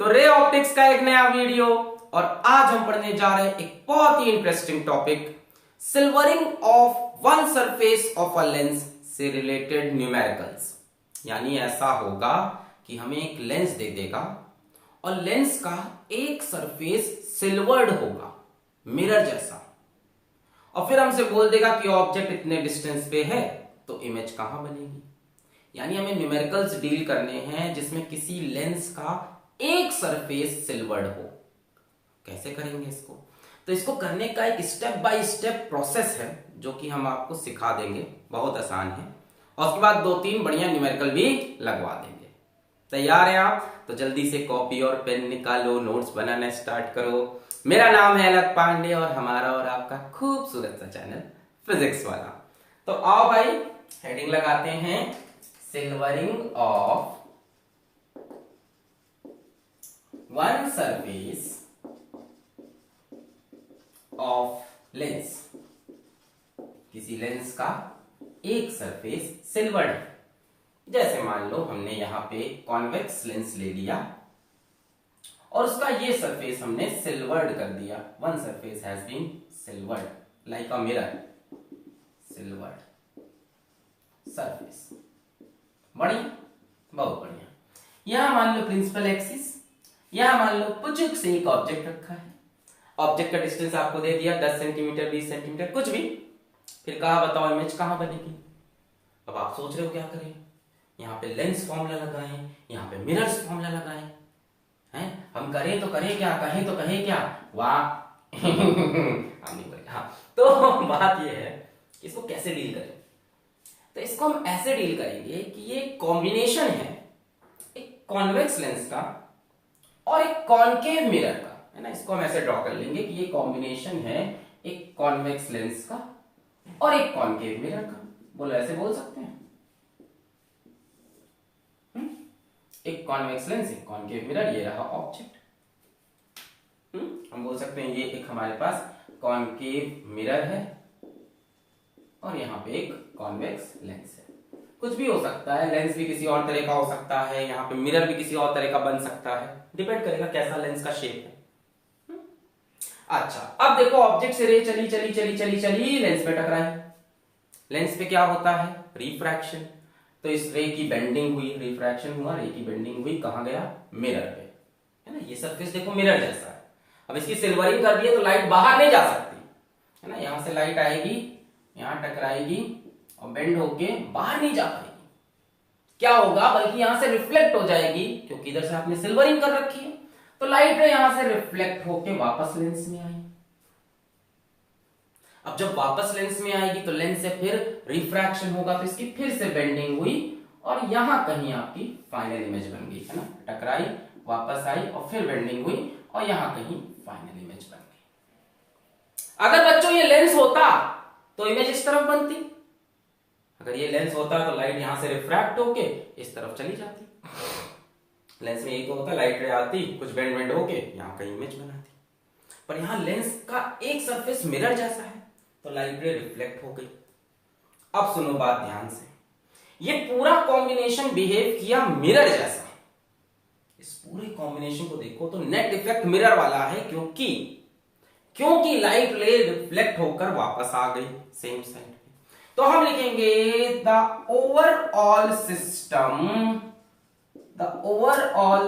तो ray optics का एक नया वीडियो। और आज हम पढ़ने जा रहे हैं एक बहुत ही interesting topic, silvering of one surface of a lens से रिलेटेड न्यूमेरिकल्स। यानी ऐसा होगा कि हमें एक लेंस दे देगा और लेंस का एक सरफेस सिल्वर्ड होगा, मिरर जैसा, और फिर हमसे बोल देगा कि ऑब्जेक्ट इतने डिस्टेंस पे है तो इमेज कहां बनेगी। यानी हमें न्यूमेरिकल्स डील करने हैं जिसमें किसी लेंस का एक सरफेस सिल्वर्ड हो। कैसे करेंगे इसको? तो इसको करने का एक स्टेप बाय स्टेप प्रोसेस है जो कि हम आपको सिखा देंगे, बहुत आसान है। और उसके बाद 2-3 बढ़िया न्यूमेरिकल भी लगवा देंगे। तैयार हैं आप? तो जल्दी से कॉपी और पेन निकालो, नोट्स बनाना स्टार्ट करो। मेरा नाम है अलग पांडे और हमारा और आपका खूबसूरत सा चैनल फिजिक्स वाला। तो आओ भाई, हेडिंग लगाते हैं, silvering of one surface of lens. किसी लेंस का एक सरफेस सिल्वर्ड है। जैसे मान लो हमने यहां पे कॉन्वेक्स लेंस ले लिया और उसका ये सरफेस हमने सिल्वर्ड कर दिया। One surface has been silvered like a mirror, silvered surface. बढ़िया, बहुत बढ़िया। यहां मान लो प्रिंसिपल एक्सिस, यहां मान लो पुचुक से एक ऑब्जेक्ट रखा है। ऑब्जेक्ट का डिस्टेंस आपको दे दिया 10 सेंटीमीटर, 20 सेंटीमीटर, कुछ भी। फिर कहा बताओ इमेज कहां बनेगी। अब आप सोच रहे हो क्या करें? यहां पे लेंस फॉर्मूला लगाएं, यहां पे मिरर्स फॉर्मूला लगाएं, हैं? हम करें तो करें क्या, कहें तो कहें क्या? वाह हम नहीं बोले। हाँ, तो बात यह है इसको कैसे डील करें। तो इसको हम ऐसे डील करेंगे कि ये कॉम्बिनेशन है एक कॉन्वेक्स लेंस का और एक कॉनकेव मिरर का, है ना। इसको हम ऐसे ड्रॉ कर लेंगे कि ये कॉम्बिनेशन है एक कॉन्वेक्स लेंस का और एक कॉनकेव मिरर का। बोलो, ऐसे बोल सकते हैं? एक कॉन्वेक्स लेंस, एक कॉनकेव मिरर, ये रहा ऑब्जेक्ट। हम बोल सकते हैं ये एक हमारे पास कॉनकेव मिरर है और यहां पे एक कॉन्वेक्स लेंस है। कुछ भी हो सकता है, लेंस भी किसी और तरह का हो सकता है, यहाँ पे मिरर भी किसी और तरह का बन सकता है, डिपेंड करेगा कैसा लेंस का शेप है। अच्छा, अब देखो ऑब्जेक्ट से रे चली चली चली चली चली लेंस पे टकराई। लेंस पे क्या होता है? रिफ्रैक्शन। तो इस रे की बेंडिंग हुई, रिफ्रैक्शन हुआ, रे की बेंडिंग हुई, कहां गया? मिरर पे, है ना। ये सरफेस देखो मिरर जैसा है। अब इसकी सिल्वरिंग कर दी है तो लाइट बाहर नहीं जा सकती, है ना। यहां से लाइट आएगी, यहां टकराएगी और बेंड होके बाहर नहीं जा पाएगी। क्या होगा? बल्कि यहां से रिफ्लेक्ट हो जाएगी, क्योंकि इधर से आपने सिल्वरिंग कर रखी है। तो लाइट यहां से रिफ्लेक्ट होके वापस लेंस में आएगी। अब जब वापस लेंस में आएगी तो लेंस से फिर रिफ्रैक्शन होगा, तो इसकी फिर से बेंडिंग हुई और यहां कहीं आपकी फाइनल इमेज बन गई, है ना। टकराई, वापस आई और फिर बेंडिंग हुई और यहां कहीं फाइनल इमेज बन गई। अगर बच्चों ये लेंस होता तो इमेज इस तरफ बनती। अगर ये लेंस होता तो लाइट यहां से रिफ्रैक्ट होके इस तरफ चली जाती। लेंस में यही तो होता, लाइट रे आती, कुछ बेंड बेंड होके यहां कहीं इमेज बनाती। पर यहां लेंस का एक सरफेस मिरर जैसा है तो लाइट रे रिफ्लेक्ट हो गई। अब सुनो बात ध्यान से, ये पूरा कॉम्बिनेशन बिहेव किया मिरर जैसा। इस पूरे कॉम्बिनेशन को देखो तो नेट इफेक्ट मिरर वाला है, क्योंकि लाइट रे रिफ्लेक्ट होकर वापस आ गई सेम साइड पे। तो हम लिखेंगे the overall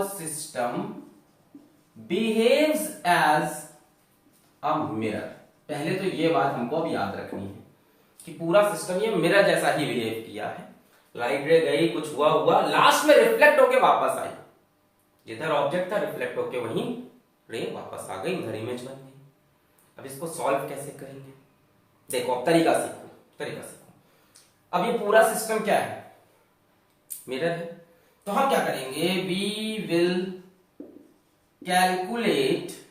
system behaves as a mirror. पहले तो ये बात हमको अब याद रखनी है कि पूरा सिस्टम ये मिरर जैसा ही बिहेव किया है। लाइट रे गई, कुछ हुआ, लास्ट में रिफ्लेक्ट होके वापस आई। जिधर ऑब्जेक्ट था रिफ्लेक्ट होके वहीं रे वापस आ गई, उधर इमेज बन गई। अब इसको सॉल्व कैसे करेंगे? देखो, अब तरीका सीखो। अब ये पूरा सिस्टम क्या है? मिरर है। तो हम क्या करेंगे? We will calculate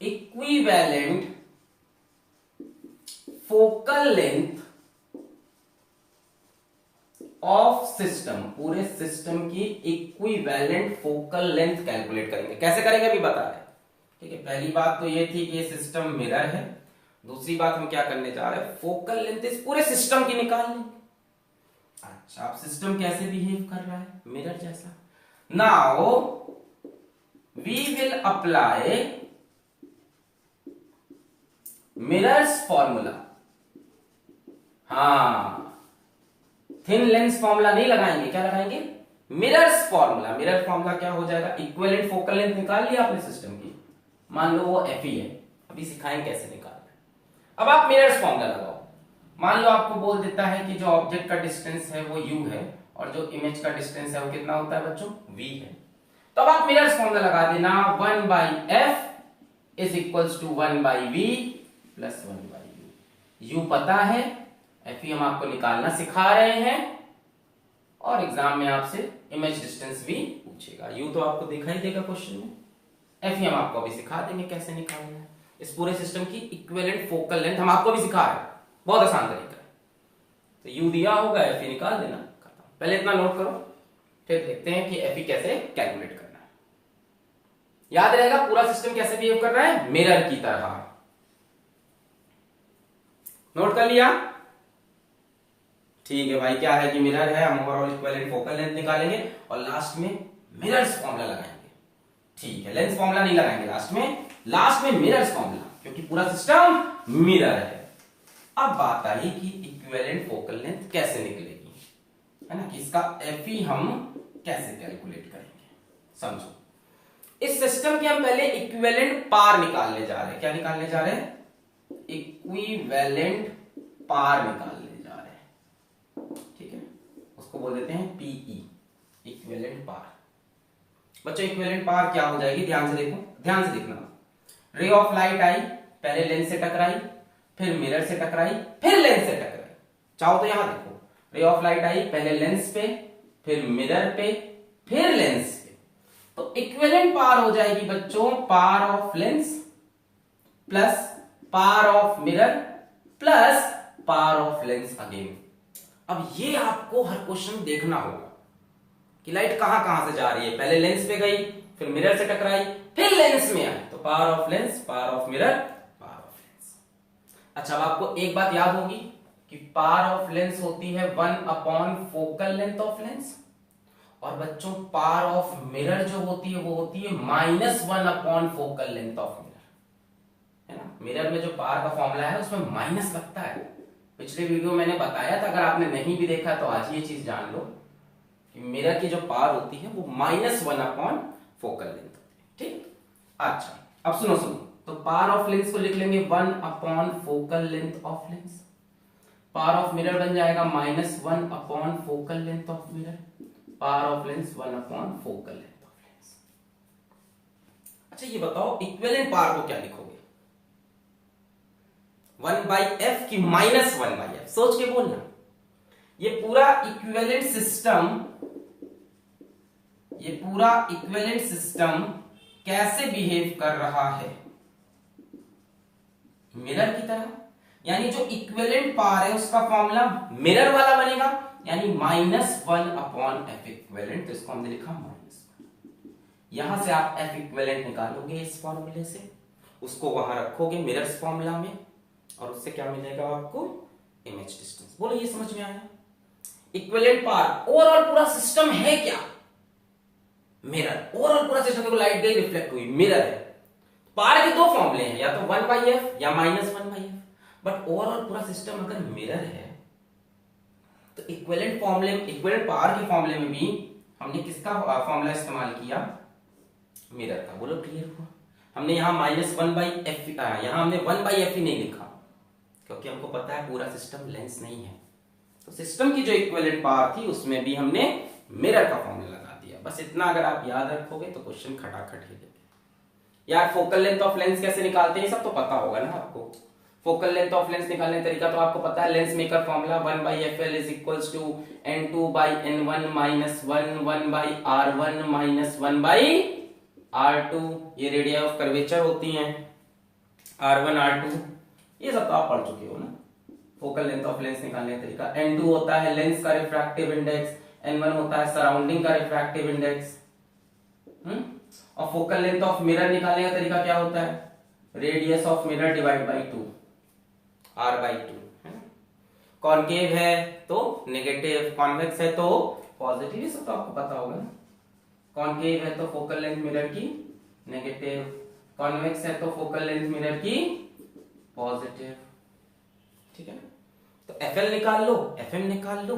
equivalent focal length of system. पूरे सिस्टम की इक्विवेलेंट फोकल लेंथ कैलकुलेट करेंगे। कैसे करेंगे अभी बता रहे हैं, ठीक है। पहली बात तो ये थी कि ये सिस्टम मिरर है। दूसरी बात हम क्या करने जा रहे हैं? फोकल लेंथ इस पूरे सिस्टम की निकाल लेंगे। अच्छा, अब सिस्टम कैसे बिहेव कर रहा है? मिरर जैसा। Now we will apply mirrors formula. हाँ, थिन लेंस फॉर्मूला नहीं लगाएंगे, क्या लगाएंगे? Mirrors formula. मिरर फॉर्मूला क्या हो जाएगा? इक्विवेलेंट फोकल लेंथ निकाल लिया आपने सिस्टम की, मान लो वो एफ है, अभी सिखाएंगे कैसे निकालना है। अब आप मिरर्स फॉर्मूला लगाओ। मान लो आपको बोल देता है कि जो ऑब्जेक्ट का डिस्टेंस है वो u है और जो इमेज का डिस्टेंस है वो कितना होता है बच्चों? v है। तो अब आप मिरर्स फॉर्मूला लगा देना, 1/f is equals to 1/v plus 1/u। u पता है, f हम आपको निकालना सिखा रहे हैं और एग्जाम में आपसे इमेज डिस्टेंस भी पूछेगा। u तो आपको दिखाई देगा क्वेश्चन में, f हम आपको अभी सिखा देंगे कैसे निकालना है। इस पूरे सिस्टम की इक्विवेलेंट फोकल लेंथ हम आपको भी सिखा रहे हैं, बहुत आसान तरीका है। तो u दिया होगा, f निकाल देना, खत्म। पहले इतना नोट करो, फिर देखते हैं कि f कैसे कैलकुलेट करना है। याद रहेगा पूरा सिस्टम कैसे बिहेव कर रहा है? मिरर की तरह। नोट कर लिया? ठीक है भाई, क्या है कि मिरर है, हम ओवरऑल इक्विवेलेंट फोकल लेंथ निकालेंगे और लास्ट में मिरर्स फॉर्मूला लगाएंगे। ठीक है, लेंस फॉर्मूला नहीं लगाएंगे लास्ट में मिरर्स फॉर्मूला, क्योंकि पूरा सिस्टम मिरर है। अब बात आई कि इक्विवेलेंट फोकल लेंथ कैसे निकलेगी, है ना, कि इसका एफई हम कैसे कैलकुलेट करेंगे। समझो, इस सिस्टम के हम पहले इक्विवेलेंट पार निकालने जा रहे हैं। क्या निकालने जा रहे हैं? इक्विवेलेंट पार निकालने जा रहे हैं। ठीक है, उसको बोल देते हैं पीई, इक्विवेलेंट पार। बच्चों इक्विवेलेंट पार क्या हो जाएगी? ध्यान से देखो, ध्यान से देखना। रे ऑफ लाइट आई, पहले लेंस से टकराई, फिर मिरर से टकराई, फिर लेंस से टकराई। चाहो तो यहां देखो, रे ऑफ लाइट आई पहले लेंस पे, फिर मिरर पे, फिर लेंस पे। तो इक्विवेलेंट पार हो जाएगी बच्चों power of lens plus power of mirror plus power of lens again. अब ये आपको हर क्वेश्चन देखना होगा कि लाइट कहां कहां से जा रही है। पहले लेंस पे गई, फिर मिरर से टकराई, फिर लेंस में आई, तो power of lens, power of mirror, power of lens. अच्छा, अब आपको एक बात याद होगी कि पार ऑफ लेंस होती है 1/, फोकल लेंथ ऑफ लेंस, और बच्चों पार ऑफ मिरर जो होती है वो होती है -1/, फोकल लेंथ ऑफ मिरर, है ना। मिरर में जो पार का फॉर्मूला है उसमें माइनस लगता है। पिछले वीडियो मैंने बताया था, अगर आपने नहीं भी देखा तो आज ये चीज जान लो कि मिरर की जो पार होती है वो -1/, फोकल लेंथ होती है। ठीक, अच्छा अब सुनो, तो पार ऑफ लेंस को लिख लेंगे 1/, focal length of lens. Power of mirror बन जाएगा -1/, focal length of mirror. Power of lens 1/, focal length of lens. अच्छा ये बताओ इक्विवेलेंट पार को क्या लिखोगे? 1/f की -1/f। सोच के बोलना, ये पूरा इक्विवेलेंट सिस्टम कैसे बिहेव कर रहा है? मिरर की तरह। यानी जो इक्विवेलेंट पार है उसका फॉर्मूला मिरर वाला बनेगा, यानी -1/f इक्विवेलेंट। तो इसको हमने लिखा -1। यहां से आप f इक्विवेलेंट निकालोगे इस फॉर्मूले से, उसको वहां रखोगे मिरर्स फॉर्मूला में, और उससे क्या मिलेगा आपको? Image distance. बोलो ये समझ में आया? इक्विवेलेंट पार, ओवरऑल पूरा सिस्टम है क्या? मिरर। ओवरऑल पूरा सिस्टम को लाइट गई, रिफ्लेक्ट हुई, मिरर है। पार के दो फॉर्मूले हैं, या तो 1/f या -1/f। बट ओवरऑल पूरा सिस्टम अगर मिरर है तो इक्विवेलेंट पार के फॉर्मूले में भी हमने किसका फॉर्मूला इस्तेमाल किया? मिरर का। बोलो क्लियर हुआ? हमने यहां -1/f, यहां हमने 1/f ही नहीं लिखा, क्योंकि हमको पता है पूरा सिस्टम लेंस नहीं है। तो सिस्टम की जो इक्विवेलेंट पावर थी उसमें भी हमने मिरर का फॉर्मूला लगा दिया। बस इतना अगर आप याद रखोगे तो क्वेश्चन खटाखट ही देंगे। यार फोकल लेंथ ऑफ लेंस कैसे निकालते हैं सब तो पता होगा ना आपको। फोकल लेंथ ऑफ लेंस निकालने का तरीका तो आपको पता है, lens maker formula 1/fl is equals to n2/n1 - 1/r1 - 1/r2। ये रेडियस ऑफ कर्वेचर होती हैं, r1 r2, ये सब तो आप पढ़ चुके हो ना। फोकल लेंथ ऑफ लेंस निकालने का तरीका, n2 होता है लेंस का रिफ्रैक्टिव इंडेक्स, n1 होता है सराउंडिंग का रिफ्रैक्टिव इंडेक्स। और फोकल लेंथ ऑफ मिरर निकालने का तरीका क्या होता है? Radius of mirror divide by 2, r/2। Concave है तो नेगेटिव, कॉन्वेक्स है तो पॉजिटिव, ये सब तो आपको पता होगा ना। कॉनकेव है तो फोकल लेंथ मिरर की नेगेटिव, कॉन्वेक्स है तो फोकल लेंथ मिरर की पॉजिटिव, ठीक है ना। तो FL निकाल लो, FM निकाल लो,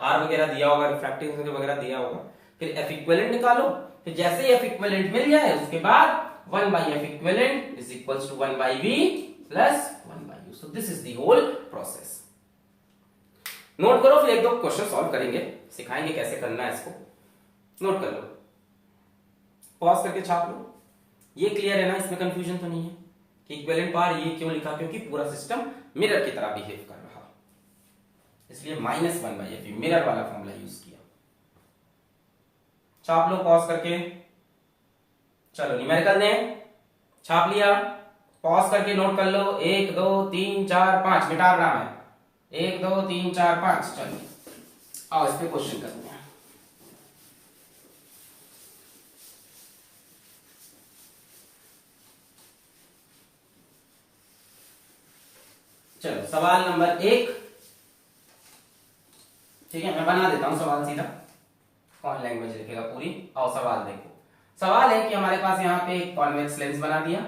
R वगैरह दिया होगा, रिफ्रैक्टिव वगैरह दिया होगा, फिर F इक्विवेलेंट निकालो, फिर जैसे ही F इक्विवेलेंट मिल जाए उसके बाद 1/F equivalent is equals to 1/V plus 1/U। So this is the whole process. Note करो, फिर एक दो क्वेश्चन सॉल्व करेंगे, सिखाएंगे कैसे करना है इसको। नोट कर लो, पॉज करके छाप लो। ये क्लियर है ना, इसमें कंफ्यूजन तो नहीं है कि इक्विवेलेंट पावर ये क्यों लिखा, क्योंकि पूरा सिस्टम मिरर की तरह बिहेव कर रहा, इसलिए -1/F मिरर वाला फॉर्मूला यूज किया। छाप लो पॉज करके। चलो न्यूमेरिकल ने छाप लिया, पॉज करके नोट कर लो। 1 2 3 4 5 मिटा रहा है, 1 2 3 4 5। चलो आओ इस पे क्वेश्चन करते हैं। चलो सवाल नंबर 1, ठीक है, मैं बना देता हूं सवाल सीधा, कौन लैंग्वेज लिखेगा पूरी। आओ सवाल देखो। सवाल है कि हमारे पास यहाँ पे एक कॉन्वेक्स लेंस बना दिया,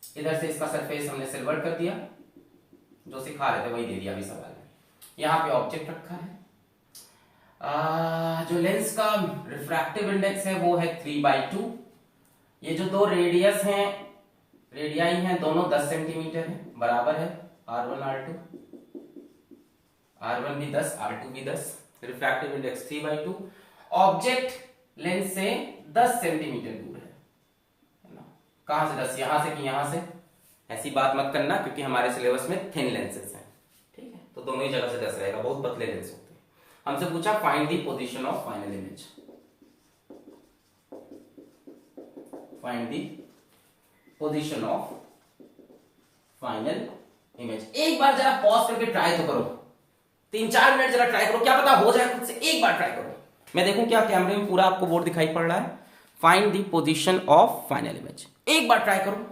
इधर से इसका सरफेस हमने सिल्वर कर दिया, जो सिखा रहे थे वही दे दिया अभी सवाल में। यहाँ पे ऑब्जेक्ट रखा है, जो लेंस का रिफ्रैक्टिव इंडेक्स है वो है 3/2। ये जो दो रेडियस हैं, रेडियाई हैं, दोनों 10 सेंटीमीटर है, बराबर है R1 R2, R1 भी 10 R2 भी 10, रिफ्रैक्टिव इंडेक्स 3/2। ऑब्जेक्ट लेंस से 10 सेंटीमीटर दूर है ना। कहां से 10? यहां से कि यहां से? ऐसी बात मत करना, क्योंकि हमारे सिलेबस में थिन लेंसेज हैं, ठीक है, तो दोनों ही जगह से 10 रहेगा, बहुत पतले लेंस होते हैं। हमसे पूछा find the position of final image, find the position of final image. एक बार जरा पॉज करके ट्राई तो करो, 3-4 मिनट जरा ट्राई करो, क्या पता हो जाए खुद से। एक बार ट्राई करो, मैं देखूं क्या कैमरे में पूरा आपको बोर्ड दिखाई पड़ रहा है। Find the position of final image, एक बार ट्राई करो।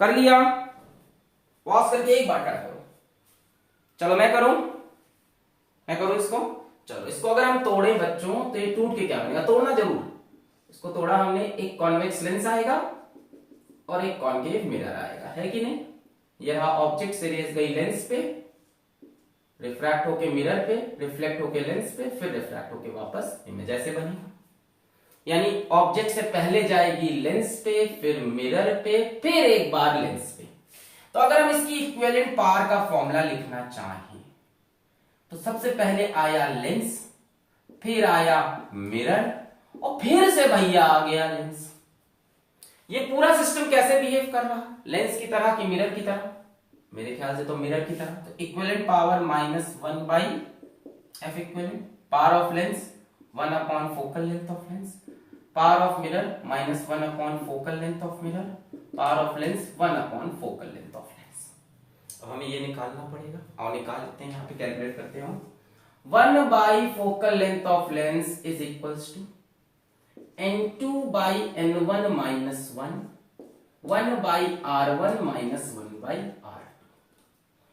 कर लिया? पॉज करके एक बार ट्राई करो। चलो मैं करूं इसको। चलो इसको अगर हम तोड़े बच्चों तो ये टूट के क्या बनेगा? तोड़ना जरूर। इसको तोड़ा हमने, एक कॉन्वेक्स लेंस आएगा और एक कॉन्केव मिरर आएगा, है कि नहीं। यह ऑब्जेक्ट से रेज गई लेंस पे, रिफ्रैक्ट होके मिरर पे, रिफ्लेक्ट होके लेंस पे, फिर रिफ्रैक्ट होके वापस इमेज ऐसे बनेगा। यानी ऑब्जेक्ट से पहले जाएगी लेंस पे, फिर मिरर पे, फिर एक बार लेंस पे। तो अगर हम इसकी इक्विवेलेंट पावर का फॉर्मूला लिखना चाहें तो सबसे पहले आया लेंस, फिर आया मिरर, और फिर से भैया आ गया लेंस। ये पूरा सिस्टम कैसे बिहेव कर रहा? लेंस की तरह कि मिरर की तरह? मेरे ख्याल से तो मिरर की तरह। तो equivalent power -1/F equivalent, power of lens 1 focal length of lens, power of mirror -1 focal length of mirror, power of lens 1 focal length of lens. अब हमें ये निकालना पड़ेगा, और निकाल लेते हैं, यहाँ पे कैलकुलेट करते हैं। 1 focal length of lens is equals to N2/N1 -1, 1/R1 -1/R2,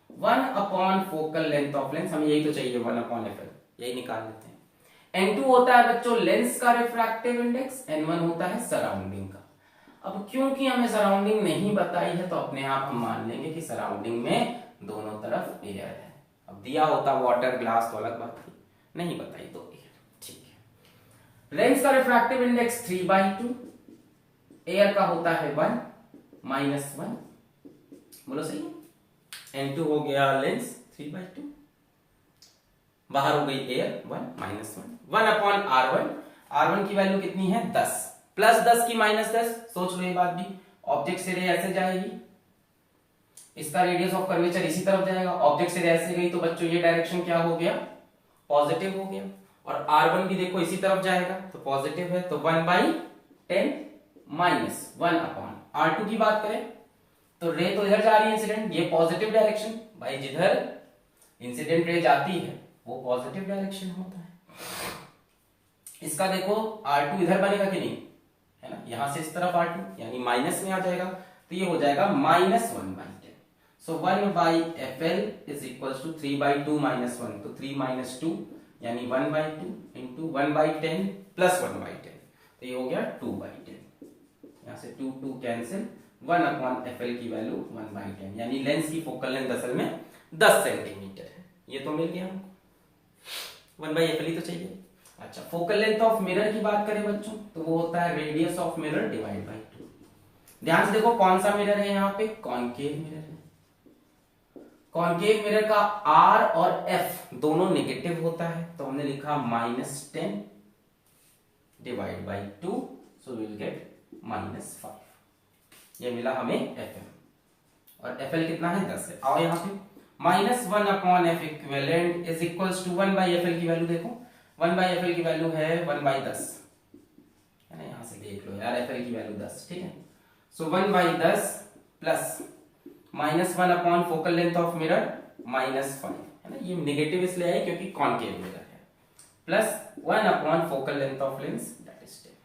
1 focal length of lens, हमें यही तो चाहिए, 1/FL, यही निकाल लेते हैं। N2 होता है बच्चों लेंस का रिफ्रैक्टिव इंडेक्स, N1 होता है सराउंडिंग का। अब क्योंकि हमें सराउंडिंग नहीं बताई है तो अपने आप हम मान लेंगे कि सराउंडिंग में दोनों तरफ एयर है। अब दिया होता वाटर ग्लास तो अलग बात थी, नहीं बताई तो एयर, ठीक है। लेंस का रिफ्रैक्टिव इंडेक्स 3/2, एयर का होता है 1 -1, बोलो सही है। N2 हो गया लेंस 3/2, बाहर हो गई एयर 1 -1, 1/R1। R1 की वैल्यू कितनी है? 10, +10 की -10, सोच लो ये बात भी। ऑब्जेक्ट से रे ऐसे जाएगी, इसका रेडियस ऑफ कर्वेचर इसी तरफ जाएगा। ऑब्जेक्ट से रे ऐसे गई तो बच्चों ये डायरेक्शन क्या हो गया? पॉजिटिव हो गया। और R1 भी देखो इसी तरफ जाएगा तो पॉजिटिव है, तो 1/10 -1 R2 की बात करें तो रे तो इधर जा रही है इंसिडेंट, ये पॉजिटिव डायरेक्शन भाई, जिधर इंसिडेंट रे जाती है वो पॉजिटिव डायरेक्शन होता है। इसका देखो R2 इधर बनेगा कि नहीं, है ना, यहां से इस तरफ R2 यानी माइनस में आ जाएगा, तो ये हो जाएगा -1/10। सो 1/FL इज इक्वल्स टू 3/2 -1, तो 3 - 2 यानी 1/2 इंटू 1/10 + 1/10, तो ये हो गया 2/10। यहाँ से 2 2 कैंसिल, 1/FL की वैल्यू 1/10, यानी लेंस की फोकल लेंथ असल में 10 सेंटीमीटर है। ये तो मिल गया हमको, 1/FL ही तो चाहिए। अच्छा, फोकल लेंथ ऑफ मिरर की बात करें बच्चों तो वो होता है radius of mirror divide by 2। ध्यान से देखो कौन सा मिरर है, यहाँ पे कॉनकेव मिरर है। कॉनकेव मिरर का R और F दोनों नेगेटिव होता है, तो हमने लिखा -10 divide by 2, so will get -5। ये मिला हमें FM और FL कितना है 10 है। आओ यहाँ पे -1/F equivalent is equals to 1/FL की वैल्यू देखो, 1/FL की वैल्यू है 1/10 है ना, यहां से देख लो यार FL की वैल्यू 10, ठीक है। सो 1/10 plus -1 focal length of mirror -5 है ना, ये नेगेटिव इसलिए है क्योंकि कॉनकेव मिरर है, plus 1 focal length of lens that is 10।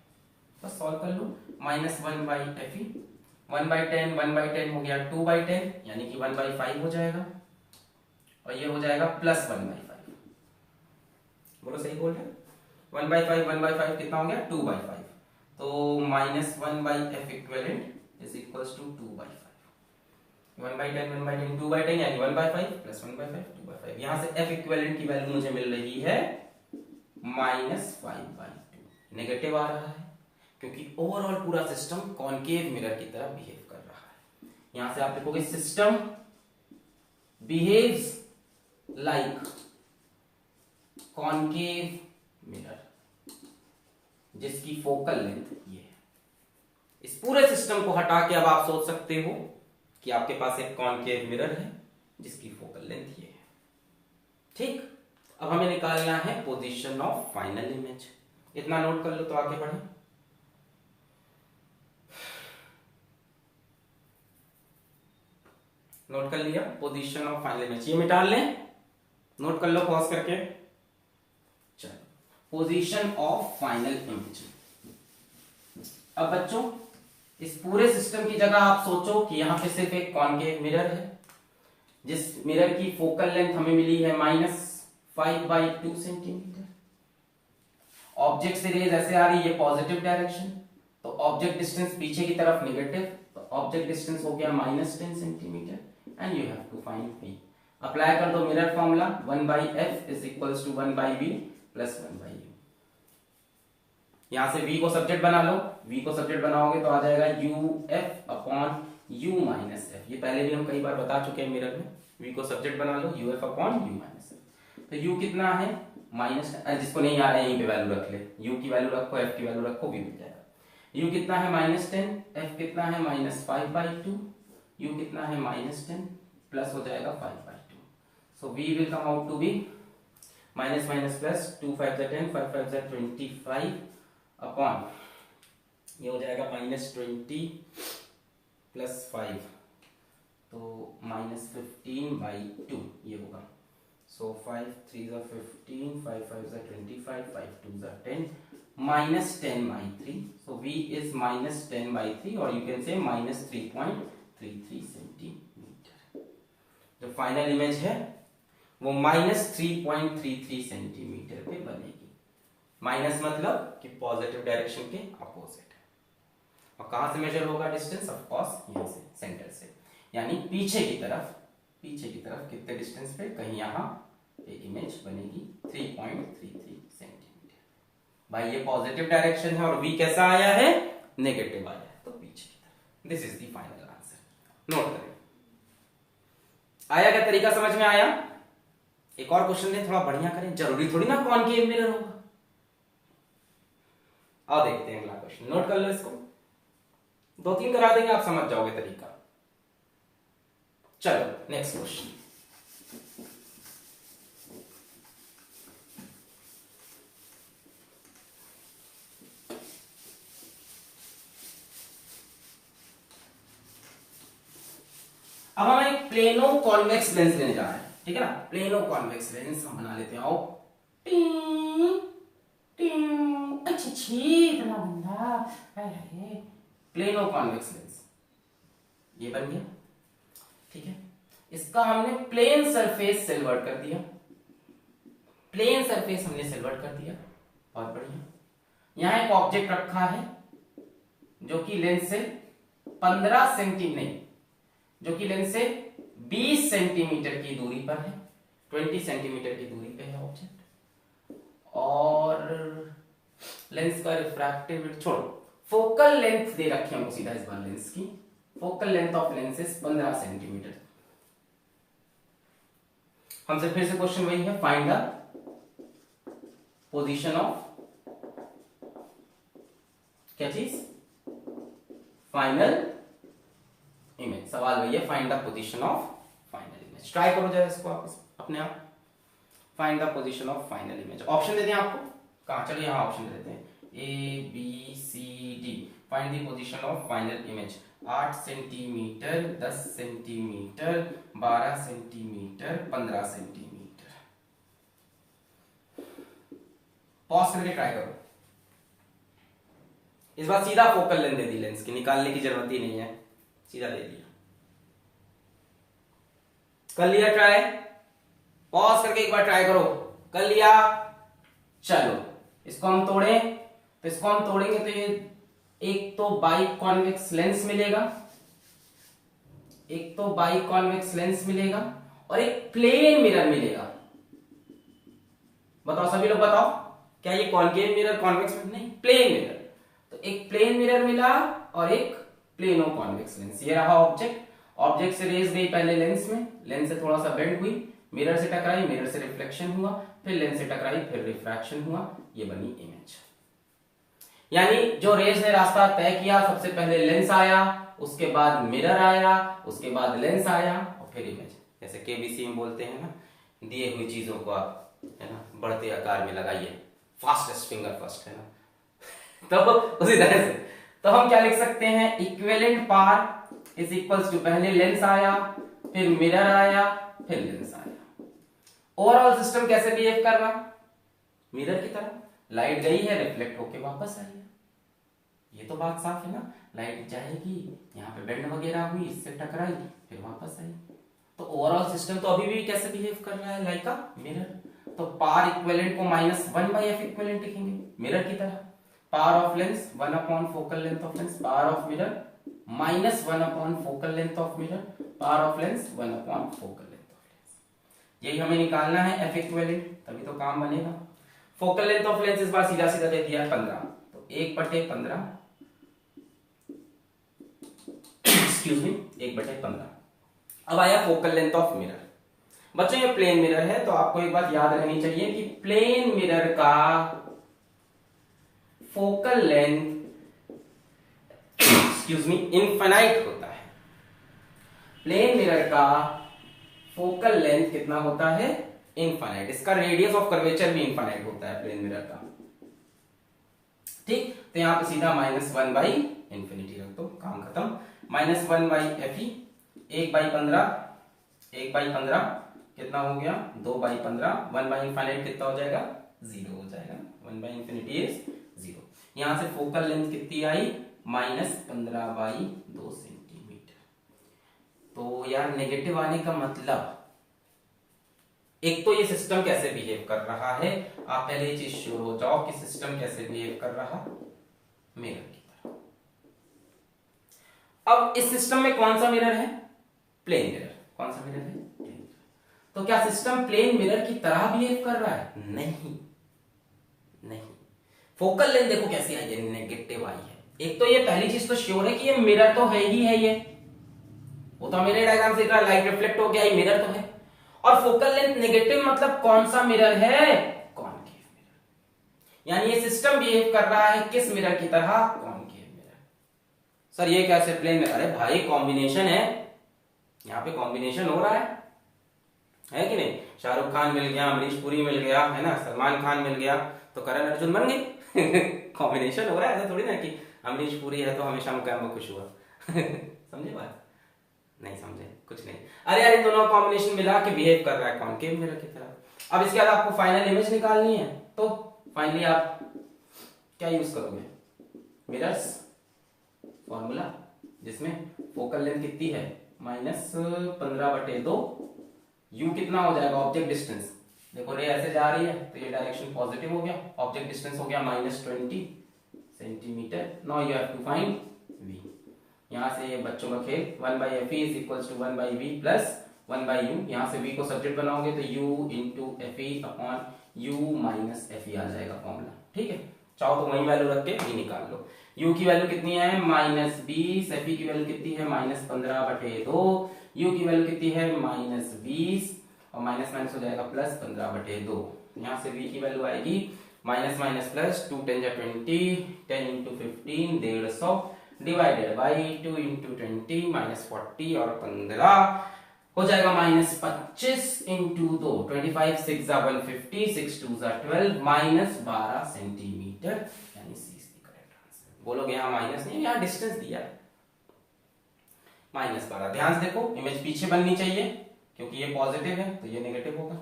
बस सॉल्व कर लो, -1/Fe 1/10 1/10 हो गया 2/10 यानी कि 1/5 हो जाएगा, और ये हो जाएगा प्लस 1/5। बोलो सही बोल रहे, 1/5 1/5 कितना हो गया 2/5, तो -1/F equivalent is equals to 2/5। 1/10 1/10 2/10 यानी 1/5 प्लस 1/5 2/5। यहां से F इक्विवेलेंट की वैल्यू मुझे मिल रही है -5/2। नेगेटिव आ रहा है क्योंकि ओवरऑल पूरा सिस्टम कॉनकेव मिरर की तरह बिहेव कर रहा है। यहां से आप देखोगे system behaves like concave mirror, जिसकी फोकल लेंथ ये है। इस पूरे सिस्टम को हटा के अब आप सोच सकते हो कि आपके पास एक कॉनकेव मिरर है जिसकी फोकल लेंथ ये है, ठीक। अब हमें निकालना है पोजीशन ऑफ फाइनल इमेज। इतना नोट कर लो तो आगे बढ़े। नोट कर लिया पोजीशन ऑफ फाइनल इमेज, ये मिटा लें, नोट कर लो पॉज करके। चलो, पोजीशन ऑफ फाइनल इमेज। अब बच्चों इस पूरे सिस्टम की जगह आप सोचो कि यहां पे सिर्फ एक कॉनकेव मिरर है, जिस मिरर की फोकल लेंथ हमें मिली है -5/2 सेंटीमीटर। ऑब्जेक्ट से रेज ऐसे आ रही है पॉजिटिव डायरेक्शन, तो ऑब्जेक्ट डिस्टेंस पीछे की तरफ नेगेटिव, तो ऑब्जेक्ट डिस्टेंस हो गया -10 centimetre and you have to find v। Apply कर दो mirror formula, 1/F is equals to 1/v plus 1/u। यहां से v को सब्जेक्ट बना लो, v को सब्जेक्ट बनाओगे तो आ जाएगा uf upon u minus f। ये पहले भी हम कई बार बता चुके हैं मिरर में, v को सब्जेक्ट बना लो uf upon u minus f। तो u कितना है माइनस, जिसको नहीं आ रहा है यहीं पे वैल्यू रख ले, u की वैल्यू रखो f की वैल्यू रखो, v मिल जाएगा। u कितना है -10, f कितना है -5/2, u कितना है -10 प्लस हो जाएगा 5/2। So v will come out to be minus minus plus 2 5 10 5 5 25 upon ये हो जाएगा -20 प्लस 5 तो -15/2 ये होगा। सो 5 3 15 5 5 25 5 2 10 -10/3। सो v इज -10/3 और यू कैन से -3.33 सेंटीमीटर। जो फाइनल इमेज है वो -3.33 सेंटीमीटर पे बनेगी। माइनस मतलब कि पॉजिटिव डायरेक्शन के अपोजिट है। और कहां से मेजर होगा डिस्टेंस, ऑफ कोर्स यहां से, सेंटर से, यानी पीछे की तरफ कितने डिस्टेंस पे, कहीं यहां पे इमेज बनेगी 3.33 सेंटीमीटर। भाई ये पॉजिटिव डायरेक्शन है और v कैसा आया है, नेगेटिव आया है, तो पीछे की तरफ। This is the final answer. Note करें, आया क्या, तरीका समझ में आया। एक और क्वेश्चन दें, थोड़ा बढ़िया करें, जरूरी थोड़ी ना कॉनकेव मिरर होगा। आओ देखते हैं अगला क्वेश्चन, नोट कर लो इसको, 2-3 करा देंगे आप समझ जाओगे तरीका। चलो नेक्स्ट क्वेश्चन। अब हम एक प्लेनो कॉन्वेक्स लेंस लेने जा रहे हैं, ठीक है ना। प्लेनो कॉन्वेक्स लेंस हम बना लेते हैं। आओ, इतना गंदा, प्लेनो कॉन्वेक्स लेंस ये बन गया, ठीक है। इसका हमने प्लेन सरफेस सिल्वर्ड कर दिया, प्लेन सरफेस हमने सिल्वर्ड कर दिया, बहुत बढ़िया। यहां एक ऑब्जेक्ट रखा है जो कि लेंस से 15 सेंटीमीटर नहीं, जो कि लेंस से 20 सेंटीमीटर की दूरी पर है, 20 सेंटीमीटर की दूरी पे है ऑब्जेक्ट, और लेंस का रिफ्रैक्टिव छोड़ो, फोकल लेंथ दे रखी है हमको सीधा इस बार लेंस की, focal length of lens is 15 centimetre. हमसे फिर से क्वेश्चन वही है, फाइंड द पोजीशन ऑफ क्या चीज, फाइनल इमेज। सवाल वही है, find the position of final image. Try करो जरा इसको आप अपने आप, find the position of final image. Option देते हैं आपको, कहां, चलिए यहां ऑप्शन देते हैं, a b c d. Find the position of final image. 8 centimetre, 10 centimetre, 12 centimetre, 15 centimetre. Pause करके ट्राई करो। इस बार सीधा फोकल लेंथ दे दी, लेंस की निकालने की जरूरत ही नहीं है, सीधा दे दिया। कर लिया ट्राई, पॉज करके एक बार ट्राई करो, कर लिया, चलो इसको हम तोड़े, तो इसको हम तोड़ेंगे तो ये एक तो बाई कॉन्वेक्स लेंस मिलेगा, एक तो बाई कॉन्वेक्स लेंस मिलेगा, और एक प्लेन मिरर मिलेगा। बताओ सभी लोग बताओ, क्या ये कॉन्केव मिरर, कॉन्वेक्स नहीं, प्लेन मिरर। तो एक प्लेन मिरर मिला और एक प्लेनो कॉन्वेक्स लेंस। ये रहा ऑब्जेक्ट, ऑब्जेक्ट से रेज गई पहले लेंस में, लेंस से थोड़ा सा बेंड हुई, मिरर से टकराई, मिरर से रिफ्लेक्शन हुआ, फिर लेंस से टकराई, फिर रिफ्रैक्शन हुआ, ये बनी इमेज। यानी जो रेज ने रास्ता तय किया, सबसे पहले लेंस आया, उसके बाद मिरर आया, उसके बाद लेंस आया, और फिर इमेज। जैसे केबीसी में बोलते हैं ना, दिए हुई चीजों को आप है ना बढ़ते आकार में लगाइए, फास्टेस्ट फिंगर फर्स्ट, है ना। तो उसी तरह से तो हम क्या लिख सकते हैं, equivalent power is equals to, पहले लेंस आया, फिर मिरर आया, फिर लेंस आया। ओवरऑल सिस्टम कैसे बिहेव कर रहा, मिरर की तरह, लाइट गई है, रिफ्लेक्ट होके वापस आई है। ये तो बात साफ है ना, लाइट जाएगी, यहाँ पे बेंड वगैरह हुई, इससे टकराई, फिर वापस आई। तो ओवरऑल सिस्टम तो अभी भी कैसे बिहेव कर रहा है, लाइक अ मिरर। तो पार इक्विवेलेंट को -1/f इक्विवेलेंट लिखेंगे, मिरर की तरह। Power of lens 1 focal length of lens, power of mirror -1 focal length of mirror, power of lens 1 focal length of lens. यही हमें निकालना है एफ इक्विवेलेंट, तभी तो काम बनेगा। फोकल लेंथ ऑफ लेंस इस बार सीधा सीधा दे दिया 15, तो 1/15 एक्सक्यूज मी 1/15। अब आया फोकल लेंथ ऑफ मिरर। बच्चों ये प्लेन मिरर है, तो आपको एक बात याद रखनी चाहिए कि प्लेन मिरर का focal length excuse me infinite होता है। प्लेन मिरर का फोकल लेंथ कितना होता है, इनफाइनाइट। इसका रेडियस ऑफ कर्वेचर भी इनफाइनाइट होता है प्लेन मिरर का, ठीक। तो यहां पे सीधा -1/∞ रख दो, काम खत्म। -1/fe, 1/15, 1/15 कितना हो गया, 2/15, 1/∞ कितना हो जाएगा, 0 हो जाएगा, 1/∞ इज 0। यहां से फोकल लेंथ कितनी आई, -15/2 सेंटीमीटर। तो यार नेगेटिव आने का मतलब, एक तो ये सिस्टम कैसे बिहेव कर रहा है, आप पहले ये चीज श्योर हो जाओ कि सिस्टम कैसे बिहेव कर रहा, मिरर की तरह। अब इस सिस्टम में कौन सा मिरर है, प्लेन मिरर। कौन सा मिरर है, प्लेन मिरर। तो क्या सिस्टम प्लेन मिरर की तरह बिहेव कर रहा है, नहीं नहीं। फोकल लेंथ देखो कैसी आई है, नेगेटिव आई है। एक तो ये पहली चीज तो श्योर है कि ये मिरर तो है ही है, ये वो तो मेरे डायग्राम से लाइट रिफ्लेक्ट हो गया, ये मिरर तो है। और फोकल लेंथ नेगेटिव मतलब कौन सा मिरर है, कॉनकेव मिरर। यानी ये सिस्टम बिहेव कर रहा है किस मिरर की तरह, कॉनकेव मिरर। सर ये कैसे प्लेन में, अरे भाई कॉम्बिनेशन है, यहां पे कॉम्बिनेशन हो रहा है कि नहीं। शाहरुख खान मिल गया, अमरीश पुरी मिल गया, है ना, सलमान खान मिल गया, तो करण अर्जुन बन गए। कॉम्बिनेशन हो रहा है, ऐसा थोड़ी ना कि अमरीश पुरी है तो हमेशा मुकाबला खुश हुआ। समझे बात, नहीं समझे, कुछ नहीं। अरे यार इन दोनों कॉम्बिनेशन मिला के बिहेव कर रहा है कॉनकेव मिरर की तरह। अब इसके बाद आपको फाइनल इमेज निकालनी है, तो फाइनली आप क्या यूज करोगे, मिरर्स फॉर्मूला, जिसमें फोकल लेंथ कितनी है, -15/2, u कितना हो जाएगा, ऑब्जेक्ट डिस्टेंस। देखो रे ऐसे जा रही है तो ये डायरेक्शन पॉजिटिव हो गया, ऑब्जेक्ट डिस्टेंस हो गया -20 centimetre. Now you have to find यहाँ से ये बच्चों का खेल 1/fe is equals to 1/v plus 1/u। यहाँ से v को सब्जेक्ट बनाओगे तो u into fe upon u minus fe आ जाएगा फॉर्मूला। ठीक है, चाहो तो वही वैल्यू रख के v निकाल लो। u की वैल्यू कितनी है -20, fe की वैल्यू कितनी है -15/2, u की वैल्यू कितनी है -20 और माइनस माइनस हो जाएगा +15/2। यहाँ से v की वैल्यू आएगी minus minus plus 2 10 20, 10 into 15 150 divided by 2 into 20 -40 और 15 हो जाएगा -25 इंटू 2 25 6 150 6 2 12 -12 सेंटीमीटर, यानी सी इज द करेक्ट आंसर। बोलोगे यहाँ माइनस नहीं, यहाँ डिस्टेंस दिया है -12। ध्यान से देखो, इमेज पीछे बननी चाहिए क्योंकि ये पॉजिटिव है तो ये नेगेटिव होगा।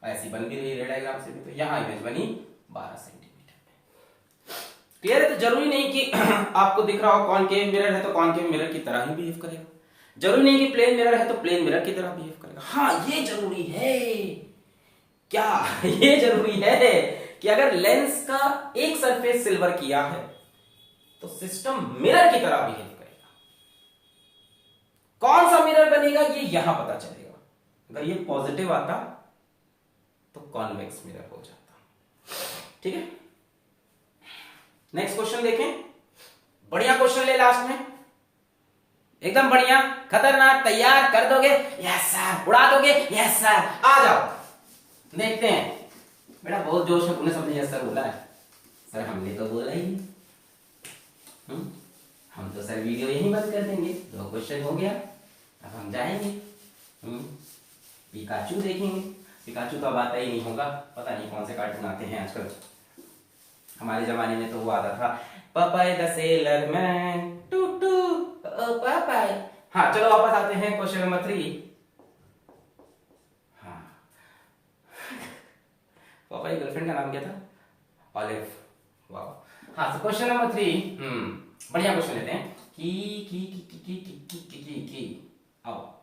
ऐसी बन भी रही है डायग्राम से भी, तो यहाँ इमेज बनी 12 सेंटीमीटर। क्लियर है? तो जरूरी नहीं कि आपको दिख रहा हो कॉनकेव मिरर है तो कॉनकेव मिरर की तरह ही बिहेव करेगा, जरूरी नहीं कि प्लेन मिरर है तो प्लेन मिरर की तरह बिहेव करेगा। हाँ ये जरूरी है, क्या ये जरूरी है कि अगर लेंस का एक सरफेस सिल्वर किया है तो सिस्टम मिरर की तरह बिहेव करेगा। कौन सा मिरर बनेगा ये यहां पता चलेगा। अगर ये पॉजिटिव आता तो कॉन्वेक्स मिरर हो जाता। ठीक है, नेक्स्ट क्वेश्चन देखें। बढ़िया क्वेश्चन ले लास्ट में, एकदम बढ़िया खतरनाक, तैयार कर दोगे? Yes sir. उड़ा दोगे? Yes sir. आ जाओ देखते हैं। बेटा बहुत जोश में सबने यस सर बोला है। सर हमने तो बोला ही हम तो सर वीडियो यहीं बंद कर देंगे, 2 क्वेश्चन हो गया, अब हम जाएंगे पिकाचू देखेंगे। पिकाचू तो अब आता ही नहीं होगा, पता नहीं कौन से कार्टून आते हैं आजकल। हमारे जमाने में तो वो आता था Popeye the sailor man toot toot Popeye. हाँ चलो वापस आते हैं क्वेश्चन नंबर 3। हाँ पपाई गर्लफ्रेंड का नाम क्या था? ऑलिव। वाह। हाँ तो क्वेश्चन नंबर 3 बढ़िया क्वेश्चन लेते हैं। की आओ।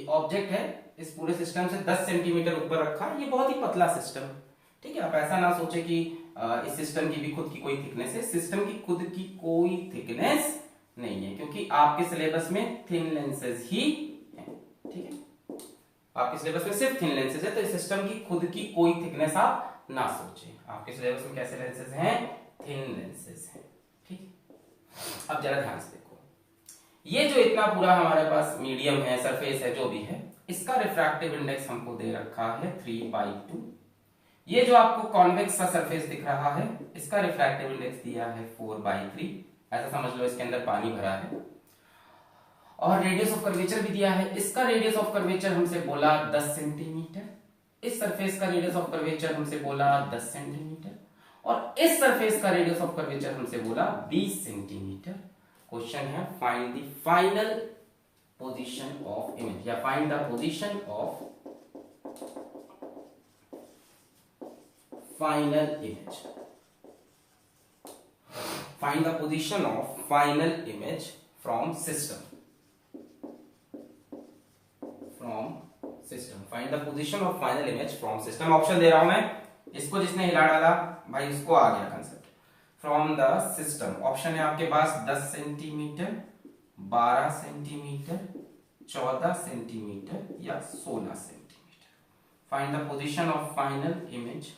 ऑब्जेक्ट है, इस पूरे सिस्टम से 10 सेंटीमीटर ऊपर रखा, ये बहुत ही पतला सिस्टम। ठीक है, आप ऐसा ना सोचे कि इस सिस्टम की भी खुद की कोई थिकनेस है। सिस्टम की खुद की कोई थिकनेस नहीं है क्योंकि आपके सिलेबस में थिन लेंसेज ही है। ठीक है, आपके सिलेबस में सिर्फ थिन लेंसेज है, तो इस सिस्टम की खुद की कोई थिकनेस आप ना सोचे। आपके सिलेबस में कैसे लेंसेज हैं? थिन लेंसेज हैं। ठीक, अब जरा ध्यान से देखो, ये जो इतना पूरा हमारे पास मीडियम है, सरफेस है, जो भी है, इसका रिफ्रैक्टिव इंडेक्स हमको दे रखा है 3/2। ये जो आपको कॉन्वेक्स का सरफेस दिख रहा है, इसका रिफ्रैक्टिव इंडेक्स दिया है 4/3। ऐसा समझ लो इसके अंदर पानी भरा है। और रेडियस ऑफ कर्वेचर भी दिया है। इसका रेडियस ऑफ कर्वेचर हमसे बोला 10 सेंटीमीटर। इस सरफेस का रेडियस ऑफ कर्वेचर हमसे बोला 10 सेंटीमीटर और इस सरफेस का रेडियस ऑफ कर्वेचर हमसे बोला 20 सेंटीमीटर। क्वेश्चन है find the final position of image, या find the position of final image. Find the position of final image from system. Find the position of final image from system. Option दे रहा हूं मैं, इसको जिसने हिला डाला भाई उसको आ गया concept. From the system option है आपके पास 10 सेंटीमीटर, 12 सेंटीमीटर, 14 सेंटीमीटर या 16 centimetre. Find the position of final image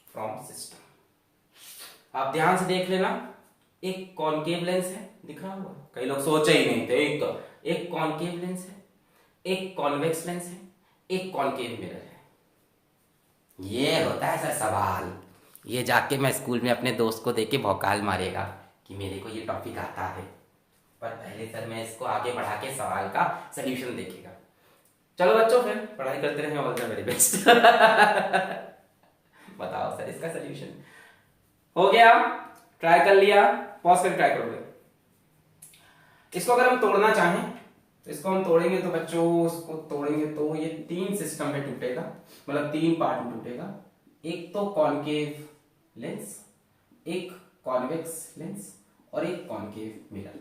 from system. आप ध्यान से देख लेना, एक कॉनकेव लेंस है, दिख रहा होगा, कई लोग सोचे ही नहीं थे। एक कॉनकेव लेंस है, एक कॉन्वेक्स लेंस है, एक कॉनकेव मिरर है। ये होता है सर सवाल, ये जाके मैं स्कूल में अपने दोस्त को देके भौकाल मारेगा कि मेरे को ये टॉपिक आता है, पर पहले सर मैं इसको आगे बढ़ा के सवाल का सलूशन देखेगा। चलो बच्चों फिर पढ़ाई करते रहे, ऑल द वेरी बेस्ट। बताओ सर इसका सलूशन हो गया। ट्राई कर लिया, पॉज करके ट्राई करोगे। इसको अगर हम तोड़ना चाहें तो इसको हम तोड़ेंगे तो बच्चों, इसको तोड़ेंगे तो ये 3 सिस्टम में टूटेगा, मतलब 3 पार्ट में टूटेगा। एक तो कॉनकेव लेंस, एक कॉन्वेक्स लेंस और एक कॉनकेव मिरर।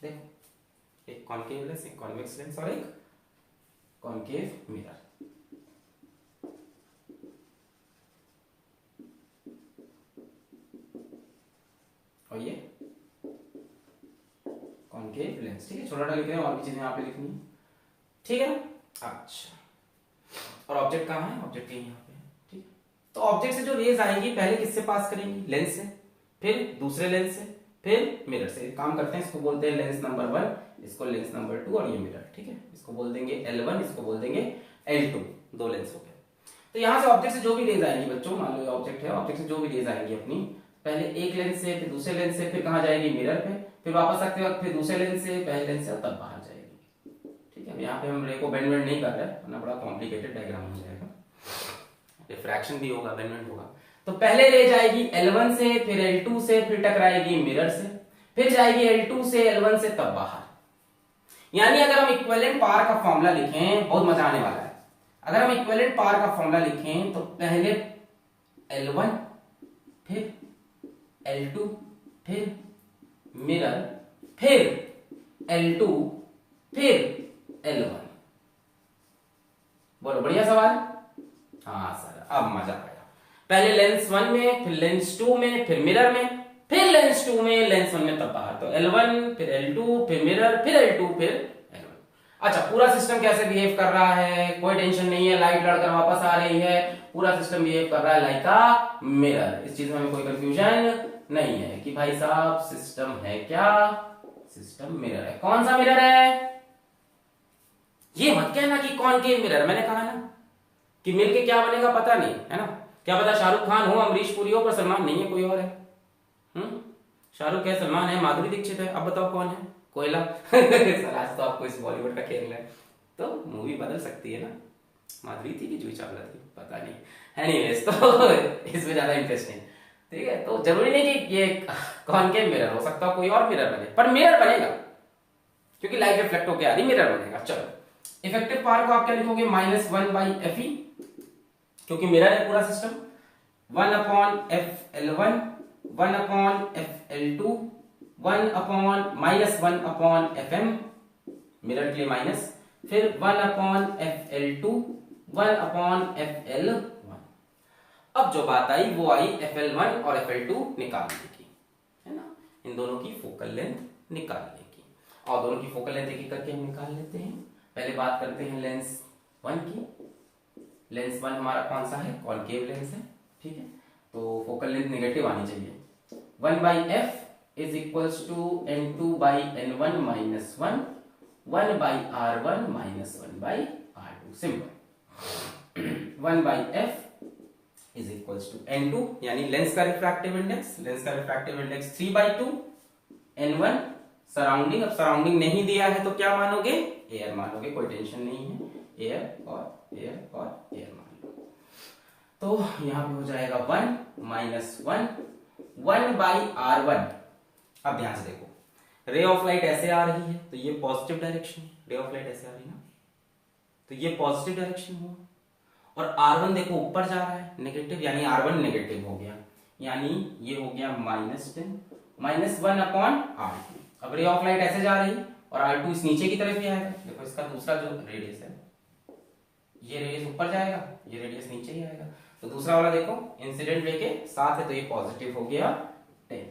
देखो, एक कॉनकेव लेंस, एक कॉन्वेक्स लेंस और एक कॉनकेव मिरर। और ये कॉनकेव लेंस, ठीक है। छोटा लिख रहे हैं, और भी चीजें यहाँ पे लिखनी है, ठीक है ना। अच्छा, और ऑब्जेक्ट कहाँ है? ऑब्जेक्ट यहाँ पे है, ठीक है। तो ऑब्जेक्ट से जो रेज आएंगी पहले किससे पास करेंगी? लेंस से, फिर दूसरे लेंस से, फिर मिरर से। काम करते हैं, इसको बोलते हैं लेंस नंबर 1, इसको लेंस नंबर 2 और ये मिरर, ठीक है। इसको बोल देंगे L1, इसको बोल देंगे L2, 2 लेंस हो गए। तो यहां से ऑब्जेक्ट से जो भी रेज आएंगी बच्चों, मान लो ये ऑब्जेक्ट है, ऑब्जेक्ट से जो भी रेज आएंगी अपनी, पहले एक लेंस से, फिर दूसरे लेंस से, फिर कहां जाएगी? मिरर पे, फिर वापस आते वक्त फिर दूसरे लेंस से, पहले लेंस से, तब बाहर जाएगी, ठीक है। यहाँ पे हम रे को बेंड नहीं कर रहे हैं, वरना बड़ा कॉम्प्लिकेटेड डायग्राम हो जाएगा, रिफ्रैक्शन भी होगा, बेंड होगा। तो पहले ले जाएगी L1 से, फिर L2 से, फिर टकराएगी मिरर से, फिर जाएगी L2 से L1 से, तब बाहर। यानी अगर हम इक्विवेलेंट पावर का फॉर्मूला लिखें, बहुत मजा आने वाला है। अगर हम इक्विवेलेंट पावर का फॉर्मूला लिखें तो पहले L1, फिर L2, फिर मिरर, फिर L2, फिर L1। बोलो, बढ़िया सवाल। हाँ सर, अब मजा आएगा। पहले लेंस 1 में, फिर लेंस 2 में, फिर मिरर में, फिर लेंस 2 में, लेंस 1 में, तब बाहर। तो L1, फिर L2, फिर मिरर, फिर L2, फिर L1। अच्छा, पूरा सिस्टम कैसे बिहेव कर रहा है? कोई टेंशन नहीं है, लाइट लड़कर वापस आ रही है, पूरा सिस्टम बिहेव कर रहा है लाइक अ मिरर। इस चीज में हमें कोई कंफ्यूजन नहीं है कि भाई साहब सिस्टम है क्या? सिस्टम मिरर है। कौन सा मिरर है? ये मत कहना कि कॉनकेव मिरर, मैंने कहा ना कि मिलके क्या बनेगा पता नहीं, है ना। क्या पता शाहरुख खान हो, अमरीश पुरी हो, पर सलमान नहीं है, कोई और है। शाहरुख है, सलमान है, माधुरी दीक्षित है, अब बताओ कौन है? कोयला। आज तो आपको इस बॉलीवुड का खेल है, तो मूवी बदल सकती है ना। माधुरी थी कि जूही चावला थी, पता नहीं। एनीवेज, तो इसमें ज्यादा इंटरेस्ट नहीं, ठीक है। तो जरूरी नहीं कि ये कॉनकेव मिरर हो सकता, कोई और मिरर बने, पर मिरर बनेगा क्योंकि लाइट रिफ्लेक्ट होकर आ रही, मिरर बनेगा। चलो, इफेक्टिव पावर को आप क्या लिखोगे? -1/Fe, क्योंकि मिरर है पूरा system. 1/FL1, 1/FL2, -1/FM, mirror के लिए माइनस, फिर 1/FL2, 1/FL1। अब जो बात आई वो आई FL1 और FL2 निकालने की, है ना। इन दोनों की फोकल लेंथ निकालने की, और दोनों की फोकल लेंथ एक एक करके हम निकाल लेते हैं। पहले बात करते हैं लेंस 1 की। लेंस 1 हमारा कौन सा है? कॉनकेव लेंस है, ठीक है। तो फोकल लेंथ नेगेटिव आनी चाहिए। 1/F is equals to N2/N1 minus 1, 1/R1 minus 1/R2, simple. 1/F is equals to N2, यानी लेंस का रिफ्रैक्टिव इंडेक्स, लेंस का रिफ्रैक्टिव इंडेक्स 3/2, N1 सराउंडिंग। अब सराउंडिंग नहीं दिया है तो क्या मानोगे? एयर मानोगे, कोई टेंशन नहीं है, एयर और एयर और एयर मान लो। तो यहां पे हो जाएगा 1 minus 1, 1/R1। अब ध्यान से देखो, रे ऑफ लाइट ऐसे आ रही है तो ये पॉजिटिव डायरेक्शन है, रे ऑफ लाइट ऐसे आ रही है ना, तो ये पॉजिटिव डायरेक्शन हुआ। और R1 देखो ऊपर जा रहा है, नेगेटिव, यानी R1 नेगेटिव हो गया, यानी ये हो गया -10, -1/R2। अब रे ऑफ लाइट ऐसे जा रही और R2 इस नीचे की तरफ ही आएगा। देखो इसका दूसरा जो रेडियस है, ये रेडियस ऊपर जाएगा, ये रेडियस नीचे ही आएगा। तो दूसरा वाला देखो इंसिडेंट रे के साथ है, तो ये पॉजिटिव हो गया 10,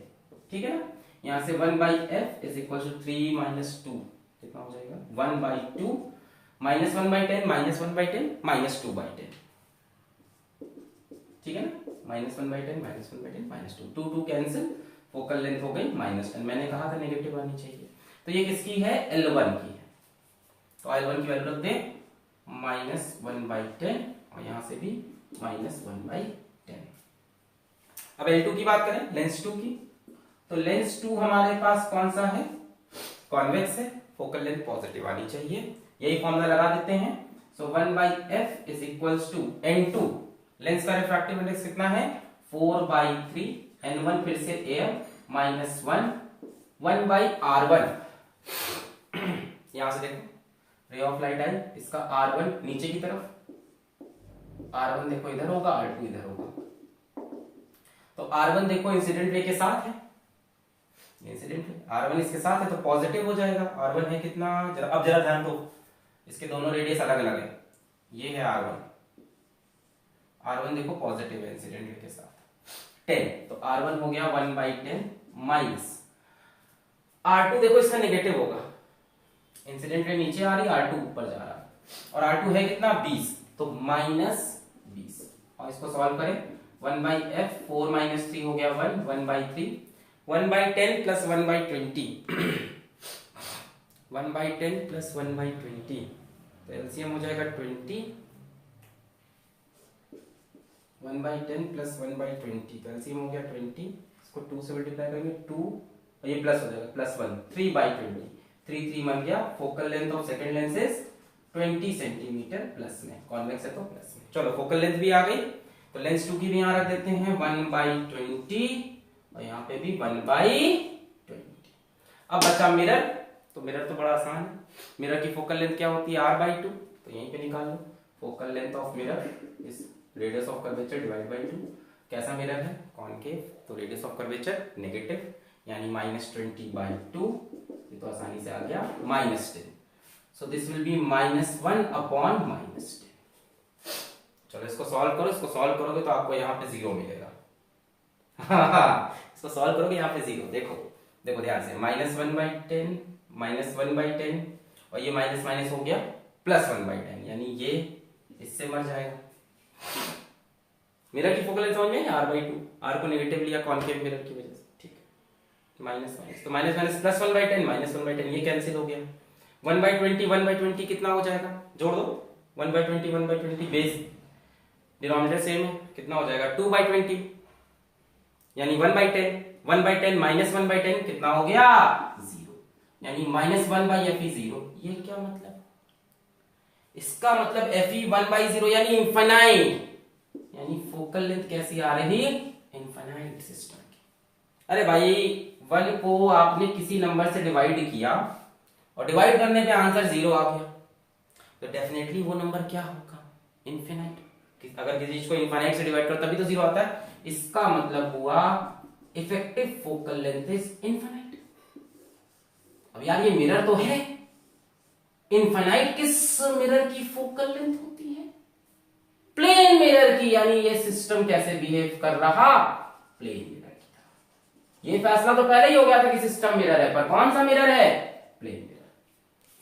ठीक है ना। यहां से 1/F is equal to 3 minus 2, कितना हो जाएगा? 1/2 -1/10 -1/10 -2/10, ठीक है ना। -1/10 -1/10 -2, 2 कैंसिल, फोकल लेंथ हो गई -10। मैंने कहा था नेगेटिव आनी चाहिए। तो ये किसकी है? L1 की है। तो L1 की वैल्यू रख दें -1/10, और यहां से भी -1/10। अब L2 की बात करें, लेंस 2 की, तो लेंस 2 हमारे पास कौन सा है? कॉन्वेक्स है, फोकल लेंथ पॉजिटिव आनी चाहिए, यही फॉर्मूला लगा देते हैं। सो 1/F is equals to N2, lens का रिफ्रैक्टिव इंडेक्स कितना है? 4/3, N1 फिर से AM माइनस 1/R1। यहां से देखो रे ऑफ लाइट आई, इसका R1 नीचे की तरफ, R1 देखो इधर होगा, R2 इधर होगा। तो R1 देखो इंसिडेंट रे के साथ है, इंसिडेंट रे R1 इसके साथ है तो पॉजिटिव हो जाएगा। R1 है कितना, अब जरा ध्यान दो, इसके दोनों रेडियस अलग अलग है। ये है R1 देखो पॉजिटिव है इंसिडेंट रे के साथ 10, तो R1 हो गया 1/10 माइनस R2 देखो इसका नेगेटिव होगा, इंसिडेंट रे नीचे आ रही, R2 ऊपर जा रहा है, और R2 है कितना 20, तो माइनस 20। और इसको सॉल्व करें 1/f 4 - 3 हो गया 1/3 1/10 प्लस 1/20 1/10 प्लस 1/20, तो एलसीएम हो जाएगा 20। 1/10 प्लस 1/20 तो एलसीएम हो गया 20, इसको 2 से मल्टीप्लाई करेंगे 2 और ये प्लस हो जाएगा +1 3/20, 3 बन गया। Focal length of second lens is 20 centimetre plus में, कॉन्वेक्स है तो प्लस में। चलो फोकल लेंथ भी आ गई, तो लेंस 2 की भी यहां रख देते हैं 1/20 और यहाँ पे भी 1/20। अब बचा मिरर, तो मिरर तो बड़ा आसान है, मिरर की फोकल लेंथ क्या होती है R/2, तो यहीं पे निकाल लो। Focal length of mirror is radius of curvature divide by 2। कैसा मिरर है, कॉनकेव, तो रेडियस ऑफ कर्वेचर नेगेटिव यानी -20/2, ये तो आसानी से आ गया -10, सो दिस विल बी -1/-10। चलो इसको सॉल्व करो, इसको सॉल्व करोगे तो आपको यहाँ पे 0 मिलेगा। इसको सॉल्व करोगे यहाँ पे 0, देखो देखो ध्यान से, -1/10 और ये माइनस माइनस हो गया +1/10, यानी ये इससे मर जाएगा। मिरर की फोकल लेंथ समझ में R/2, R को नेगेटिव लिया कॉनकेव मिरर की वजह से, ठीक है, माइनस माइनस, तो माइनस माइनस +1/10 -1/10, ये कैंसिल हो गया। 1/20 कितना हो जाएगा, जोड़ दो 1/20 बेस डिनोमिनेटर सेम है, कितना हो जाएगा 2/20 यानी 1/10 1/10 -1/10 कितना हो गया 0, यानी -1/fe 0। ये क्या मतलब, इसका मतलब fe 1/0 यानी इनफाइनाइट, यानी फोकल लेंथ कैसी आ रही, इनफाइनाइट सिस्टम की। अरे भाई 1 को आपने किसी नंबर से डिवाइड किया और डिवाइड करने पे आंसर 0 आ गया, तो डेफिनेटली वो नंबर क्या होगा, इनफिनाइट। अगर किसी चीज को इनफाइनाइट से डिवाइड करो तभी तो 0 आता है, इसका मतलब हुआ effective focal length is infinite. अब यार ये मिरर तो है, इनफाइनाइट किस मिरर की फोकल लेंथ होती है, प्लेन मिरर की, यानी ये सिस्टम कैसे बिहेव कर रहा, प्लेन मिरर की तरह। ये फैसला तो पहले ही हो गया था कि सिस्टम मिरर है, पर कौन सा मिरर है, plane mirror.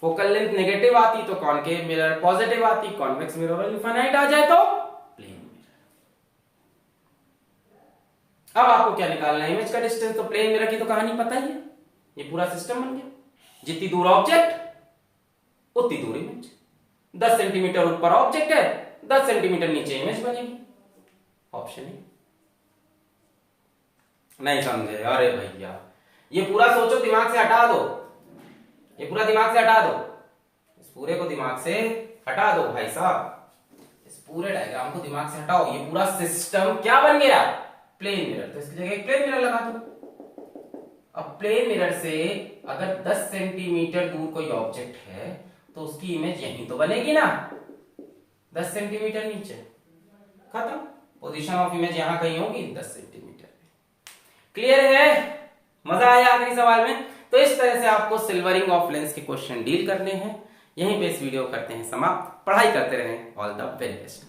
Focal length negative आती तो कॉनकेव मिरर, पॉजिटिव आती कॉन्वेक्स मिरर, और इनफाइनाइट आ जाए तो प्लेन मिरर। अब आपको क्या निकालना है, इमेज का डिस्टेंस, तो प्लेन मिरर की तो कहानी पता ही है, ये पूरा सिस्टम बन गया, जितनी दूर ऑब्जेक्ट उतनी दूर इमेज, 10 सेंटीमीटर ऊपर ऑब्जेक्ट है 10 सेंटीमीटर नीचे इमेज बनेगी, ऑप्शन है। नहीं समझे, अरे भैया ये पूरा सोचो, दिमाग से हटा दो, ये पूरा दिमाग से हटा दो, इस पूरे को दिमाग से हटा दो भाई साहब, इस पूरे डायग्राम को दिमाग से हटाओ। ये पूरा सिस्टम क्या बन गया, प्लेन मिरर, तो इसकी जगह एक प्लेन मिरर लगा दो। अब प्लेन मिरर से अगर 10 सेंटीमीटर दूर कोई ऑब्जेक्ट है तो उसकी इमेज यहीं तो बनेगी ना, 10 सेंटीमीटर नीचे, खत्म, पोजीशन ऑफ इमेज यहां कहीं होगी 10 सेंटीमीटर पे। क्लियर है, मजा आया आखिरी सवाल में। तो इस तरह से आपको सिल्वरिंग ऑफ लेंस के क्वेश्चन डील करने हैं। यहीं पे इस वीडियो करते हैं समाप्त, पढ़ाई करते रहें, ऑल द वेरी बेस्ट।